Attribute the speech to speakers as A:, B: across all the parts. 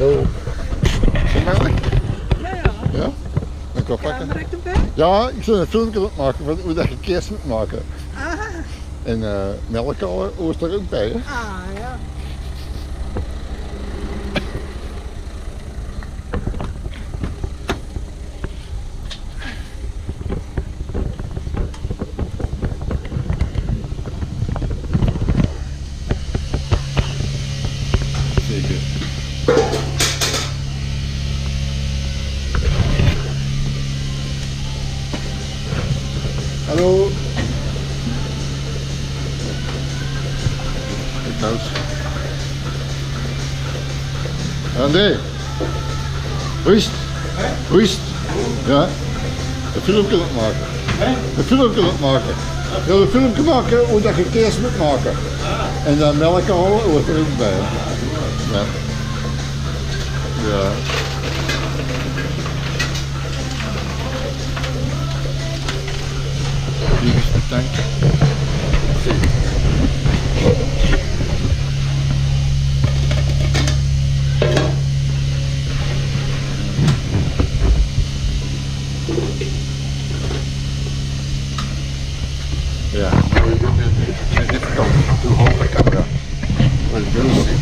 A: Hallo. Zie je mij?
B: Ja, ja.
A: Ja? Dan kan ik pakken.
B: Camera erbij?
A: Ja, ik zou een filmpje op maken van hoe dat je kaas moet maken.
B: Ah,
A: En melk hoort er ook bij, hè?
B: ah ja.
A: Zeker. Hallo. Kijk nou eens. André. Hoe is het? Hoe is het? Ja? Een filmpje op maken. Een filmpje op maken. Ik wil een filmpje maken hoe dat je kaas moet maken. En dan melk halen hoort er ook bij. Ja. Ja. Hier is de tank. Ja, dit kan toe hold the camera. Well, you'll see.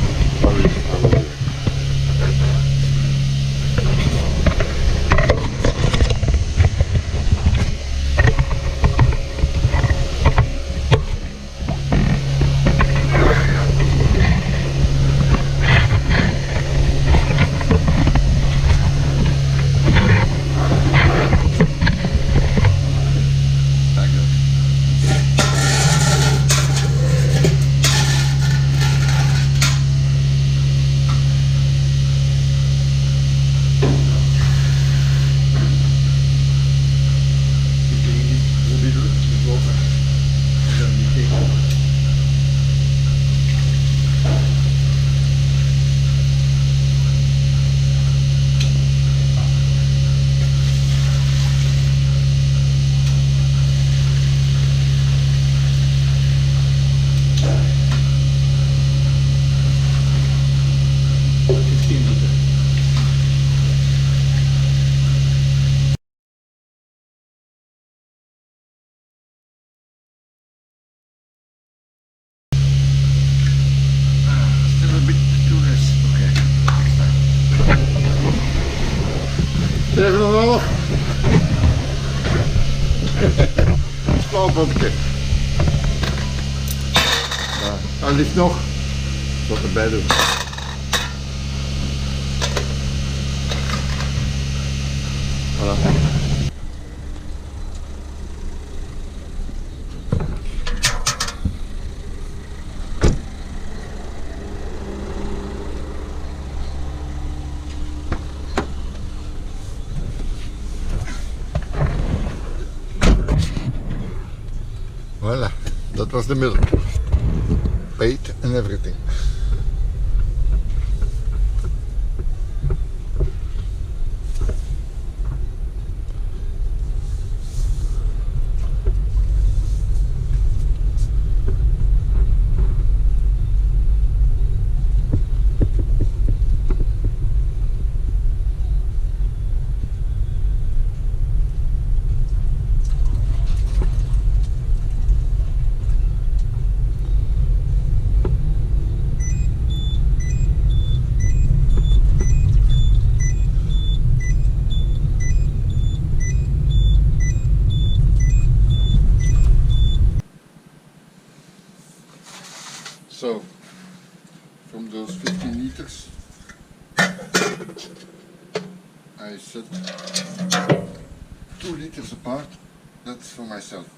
A: Even nog wel. Spalpopje. Ja, hij ligt nog. Wat erbij doen. Voilà. Voilà, that was the milk. Paid and everything. So, from those 15 liters, I set 2 liters apart. That's for myself.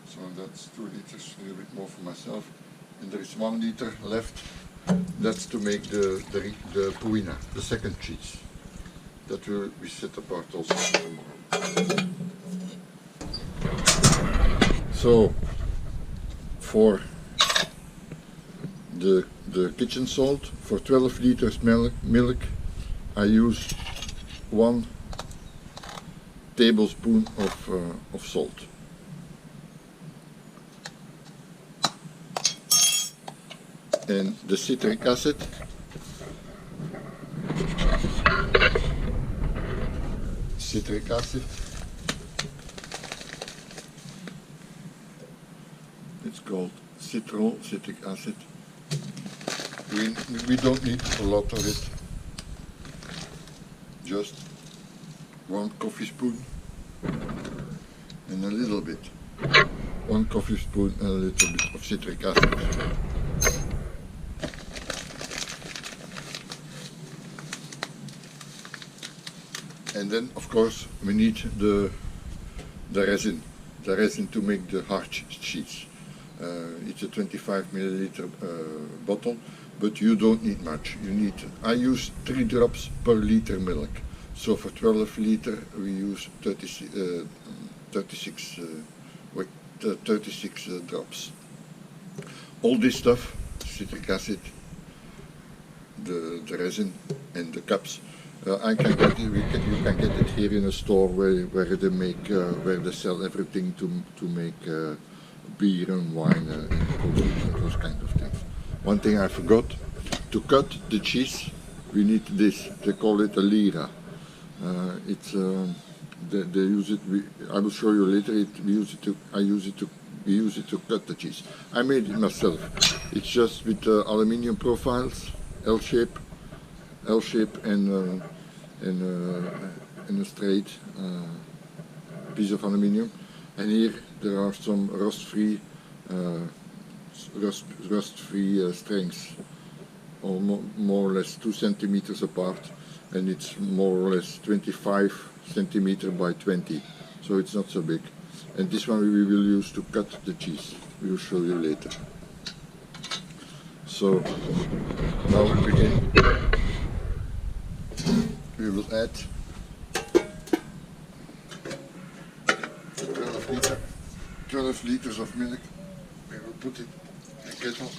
A: So that's 2 liters, a little bit more for myself. And there is 1 liter left. That's to make the Puina, the second cheese. That will be set apart also tomorrow. So, for the kitchen salt, for 12 liters milk, I use 1 tablespoon of salt. And the citric acid, it's called citric acid. We don't need a lot of it, just 1 coffee spoon and a little bit. 1 coffee spoon and a little bit of citric acid. And then, of course, we need the resin to make the hard cheese. It's a 25 milliliter bottle, but you don't need much. I use 3 drops per liter milk. So for 12 liter we use 36 drops. All this stuff, citric acid, the resin and the cups, you can get it here in a store where they sell everything to make beer and wine and those kind of things. One thing I forgot, to cut the cheese we need this. They call it a Lira. They use it. I will show you later. We use it to cut the cheese. I made it myself. It's just with aluminium profiles, L shape, and a straight piece of aluminium. And here there are some rust-free strings, or more or less 2 centimeters apart, and it's more or less 25 centimeters by 20, so it's not so big. And this one we will use to cut the cheese. We will show you later. So now we begin. We will add 12 liters of milk. We will put it in a kettle.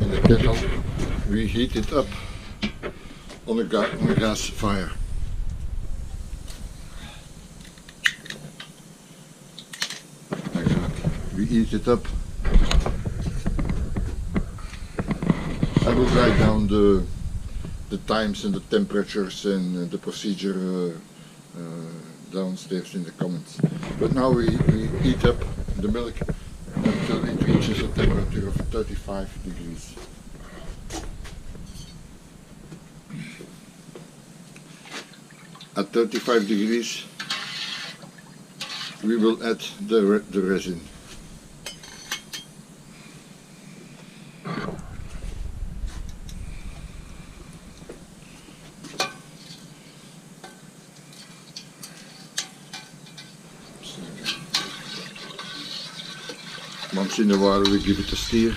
A: In the kettle we heat it up on a gas fire. Like that. We heat it up. I will write down the times and the temperatures and the procedure downstairs in the comments. But now we heat up the milk until it reaches a temperature of 35 degrees. At 35 degrees we will add the resin. Once in a while we give it a stir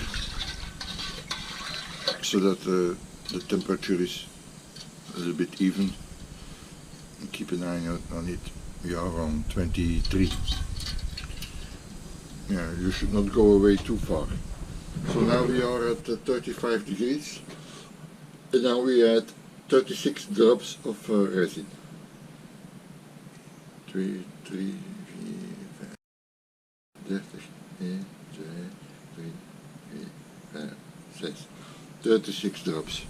A: so that the temperature is a little bit even. And keep an eye on it. We are on 23. Yeah, you should not go away too far. So now we are at 35 degrees, and now we add 36 drops of resin. 3, 4, 5, 30, 6, 36 drops.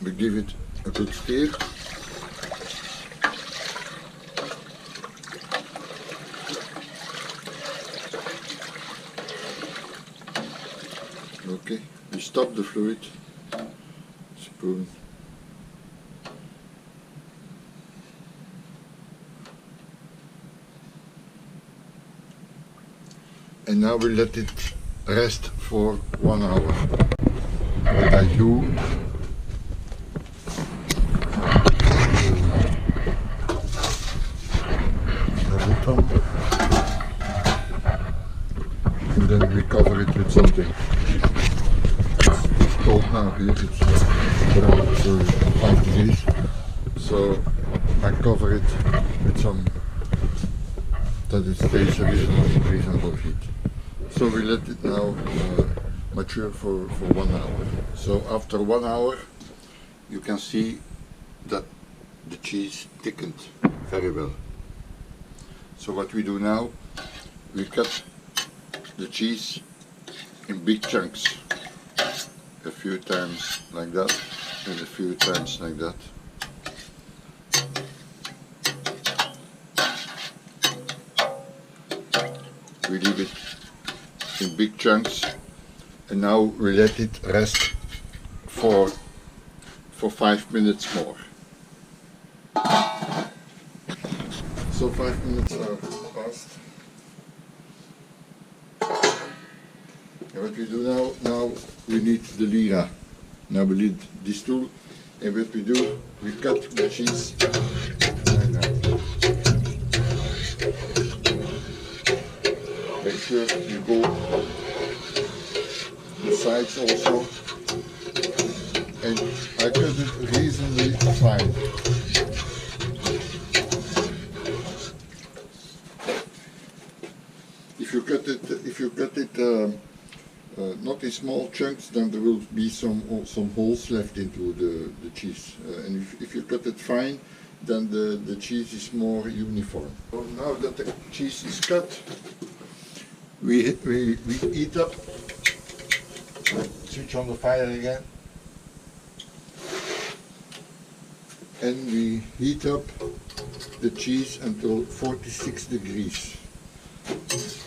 A: We give it a good stir. Okay, we stop the fluid, spoon, and now we let it rest for 1 hour. What I do, and then we cover it with something. cold now here, it's around 5 degrees. So I cover it with some, that it stays reasonable heat. So we let it now mature for 1 hour. So after 1 hour you can see that the cheese thickened very well. So what we do now, we cut the cheese in big chunks, a few times like that and a few times like that. We leave it in big chunks and now we let it rest for 5 minutes more. So 5 minutes are passed. And what we do now we need the Lira. Now we need this tool, and what we do, we cut the cheese like that. Make sure you go the sides also, and I cut it reasonably fine. If you cut it not in small chunks, then there will be some holes left into the cheese. And if you cut it fine, then the cheese is more uniform. So now that the cheese is cut, we heat up. Switch on the fire again. And we heat up the cheese until 46 degrees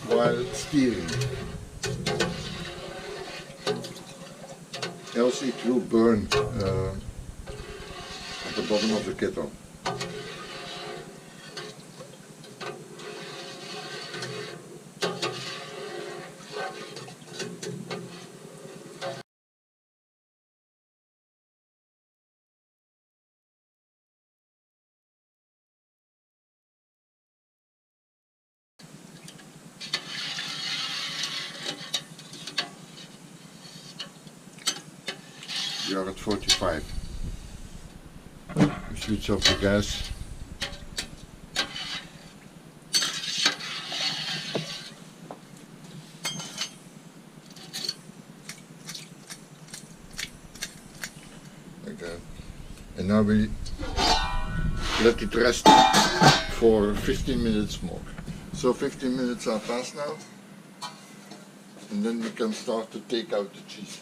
A: while stirring. Else it will burn at the bottom of the kettle. We are at 45. We switch off the gas. Like that. And now we let it rest for 15 minutes more. So 15 minutes are passed now. And then we can start to take out the cheese.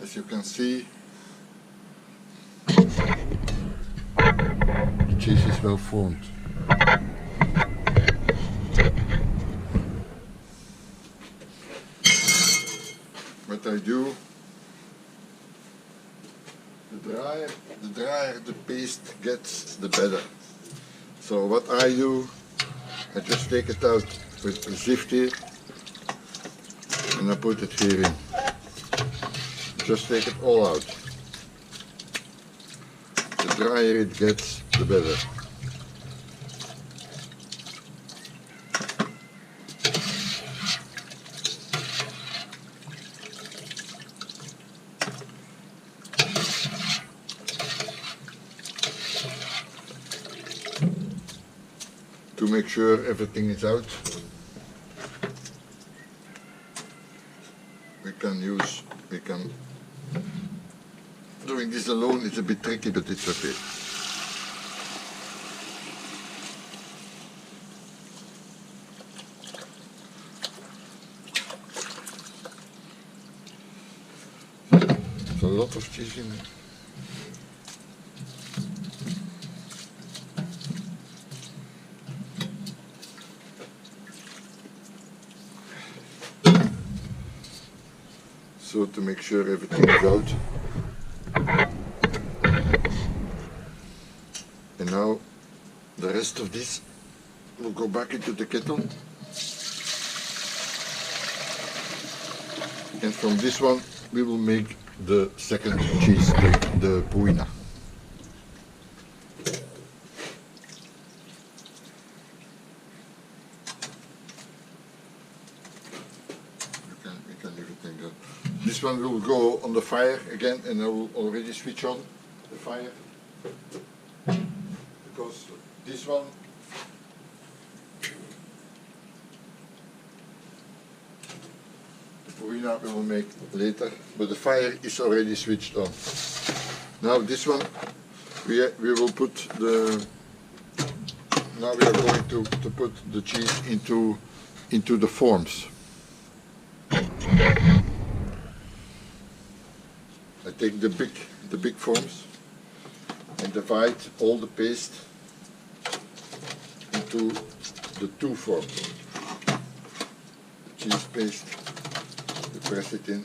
A: As you can see, the cheese is well formed. What I do, the drier the paste gets, the better. So what I do, I just take it out with a sift here and I put it here in. Just take it all out. The drier it gets, the better. To make sure everything is out, we can doing this alone is a bit tricky, but it's okay. There's a lot of cheese in there. So to make sure everything is out. And now the rest of this will go back into the kettle. And from this one we will make the second cheese, the Puina. This one will go on the fire again, and I will already switch on the fire, because this one Puina we will make later, but the fire is already switched on. Now this one we will put the, now we are going to put the cheese into the forms. I take the big forms and divide all the paste into the two forms. The cheese paste, you press it in.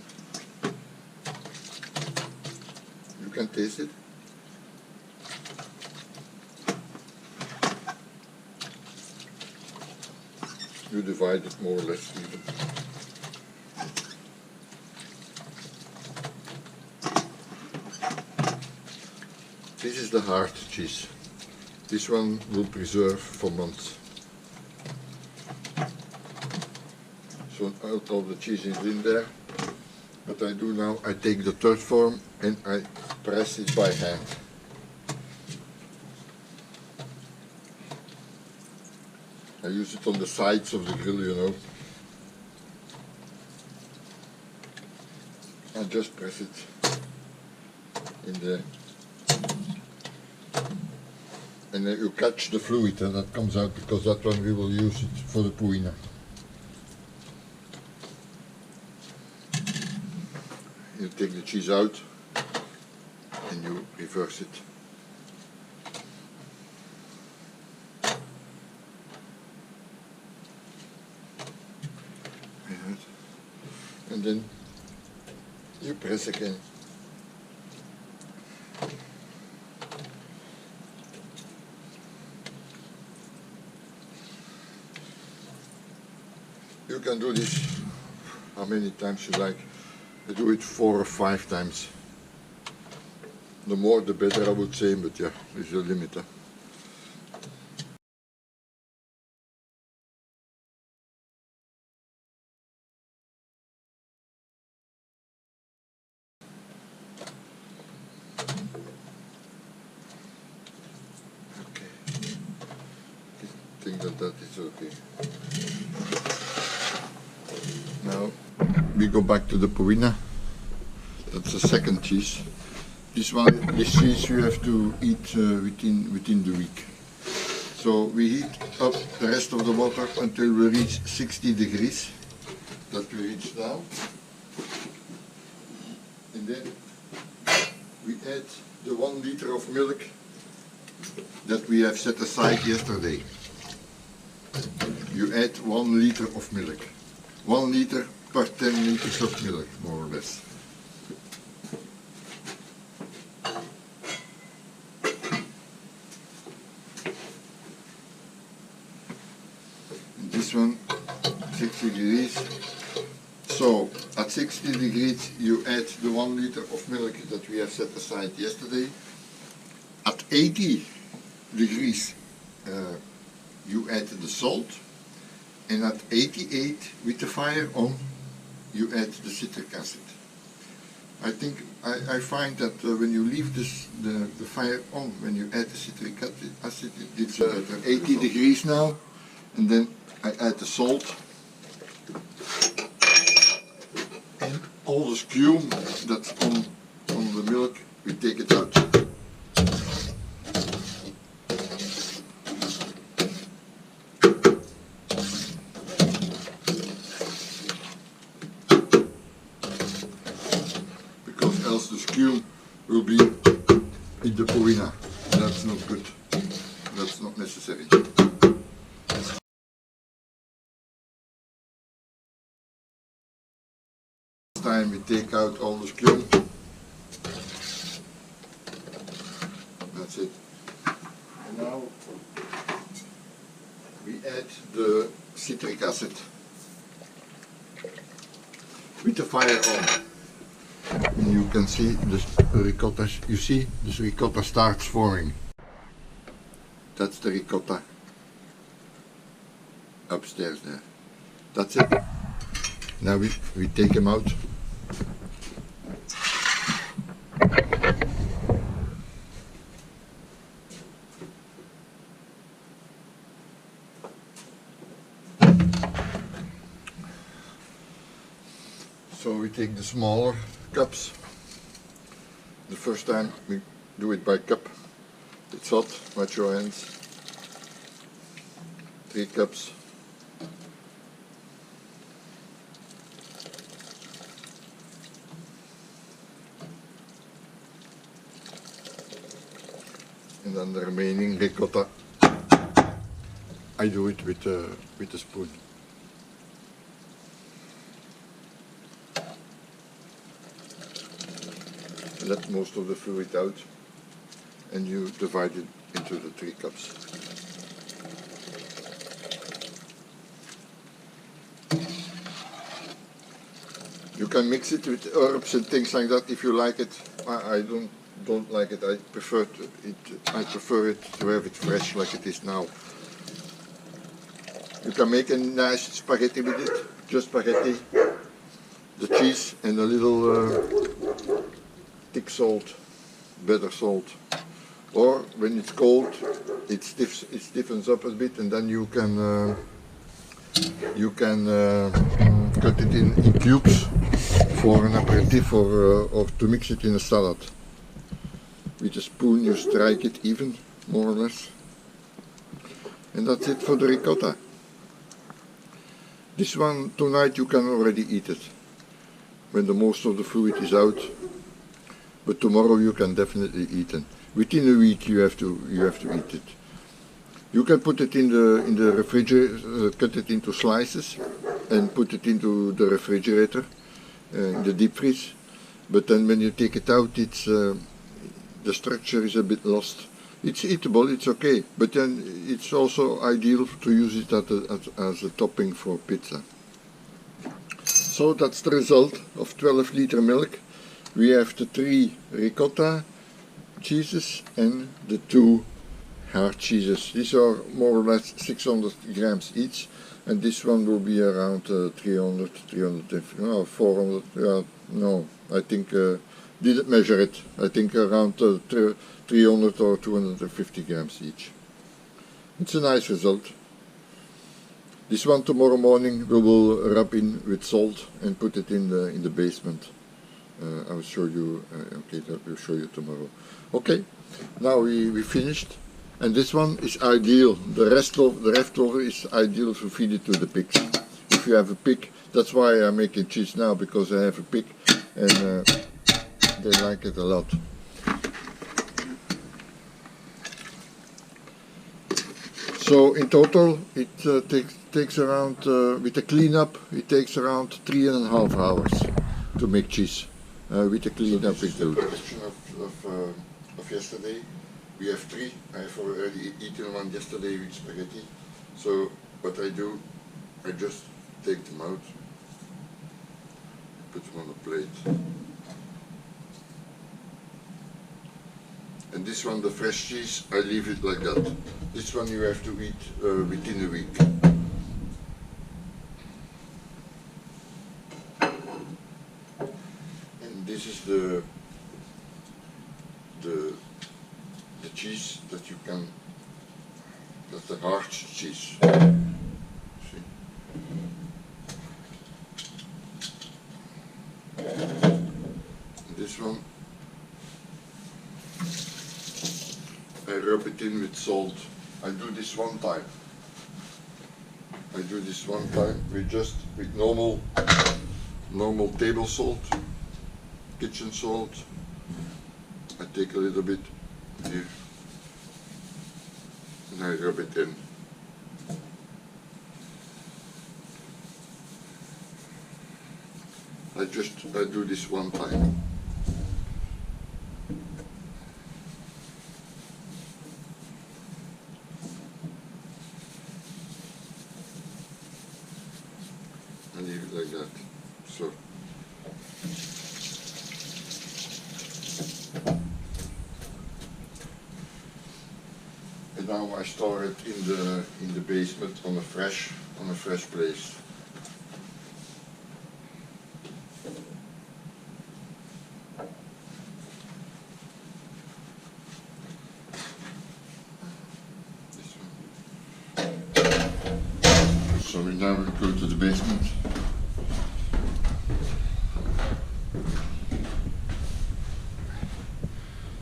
A: You can taste it. You divide it more or less even. This is the hard cheese. This one will preserve for months. So all the cheese is in there. What I do now, I take the third form and I press it by hand. I use it on the sides of the grill, you know. I just press it in there. And then you catch the fluid that comes out, because that one we will use it for the puina. You take the cheese out and you reverse it. And then you press again. You can do this how many times you like. I do it 4 or 5 times. The more the better, I would say, but yeah, there's a limit. Okay, I think that is okay. Now we go back to the puina. That's the second cheese. This cheese you have to eat within the week. So we heat up the rest of the water until we reach 60 degrees. That we reach now. And then we add the 1 liter of milk that we have set aside yesterday. You add 1 liter of milk. 1 liter per 10 liters of milk, more or less. And this one, 60 degrees. So, at 60 degrees you add the 1 liter of milk that we have set aside yesterday. At 80 degrees you add the salt. And at 88, with the fire on, you add the citric acid. I think I find that when you leave the fire on, when you add the citric acid, it's at 80 degrees now, and then I add the salt and all the spume that's on the milk, we take it out. Else the skew will be in the puina. That's not good. That's not necessary. This time we take out all the skew. That's it. And now we add the citric acid with the fire on. And you can see the ricotta, you see this ricotta starts forming. That's the ricotta upstairs there. That's it. Now we take them out So we take the smaller cups. The first time we do it by cup. It's hot, watch your hands. 3 cups. And then the remaining ricotta, I do it with a spoon. Let most of the fluid out and you divide it into the 3 cups. You can mix it with herbs and things like that if you like it. I don't like it. I prefer it to have it fresh like it is now. You can make a nice spaghetti with it. Just spaghetti, the cheese and a little thick salt, better salt. Or when it's cold, it stiffens up a bit, and then you can cut it in cubes for an aperitif or to mix it in a salad. With a spoon you strike it even, more or less. And that's it for the ricotta. This one tonight you can already eat it, when the most of the fluid is out. But tomorrow you can definitely eat it. Within a week you have to eat it. You can put it in the refrigerator, cut it into slices, and put it into the refrigerator, in the deep freeze. But then when you take it out, the structure is a bit lost. It's eatable, it's okay, but then it's also ideal to use it as a topping for pizza. So that's the result of 12-liter milk. We have the 3 ricotta cheeses and the 2 hard cheeses. These are more or less 600 grams each, and this one will be around 300, 400, no, I think, didn't measure it, I think around 300 or 250 grams each. It's a nice result. This one tomorrow morning we will rub in with salt and put it in the basement. I will show you, okay, that will show you tomorrow. Okay, now we finished, and this one is ideal. The leftover is ideal to feed it to the pigs. If you have a pig, that's why I'm making cheese now, because I have a pig and they like it a lot. So in total it takes around, with the cleanup, it takes around 3.5 hours to make cheese. With the cleanup included. So this is the question of yesterday. We have 3. I have already eaten one yesterday with spaghetti. So what I do, I just take them out, put them on a plate. And this one, the fresh cheese, I leave it like that. This one you have to eat within a week. And this is the cheese that you can, that's the hard cheese. See? And this one, I rub it in with salt. I do this one time. With normal table salt, kitchen salt. I take a little bit here and I rub it in. I do this one time. And leave it like that. So. And now I store it in the basement on a fresh place. So we now go to the basement.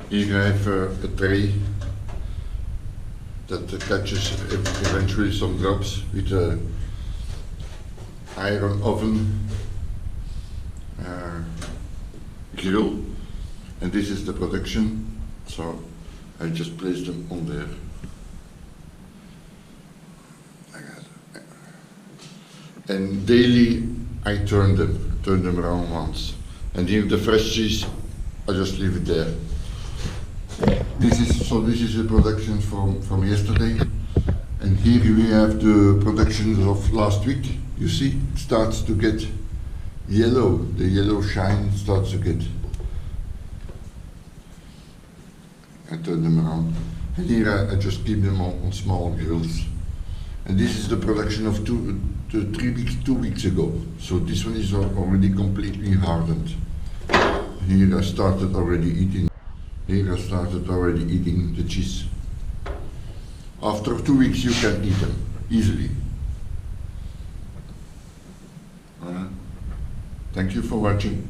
A: Here I have a tray that catches eventually some drops with a iron oven grill, and this is the production, so I just place them on there. And daily I turn them around once. And here the fresh cheese, I just leave it there. This is a production from yesterday, and here we have the production of last week. You see, it starts to get yellow. The yellow shine starts to get. I turn them around, and here I just keep them on small grills. And this is the production of 2 weeks ago. So this one is already completely hardened. Here I started already eating. Here I started already eating the cheese. After 2 weeks you can eat them easily. Thank you for watching.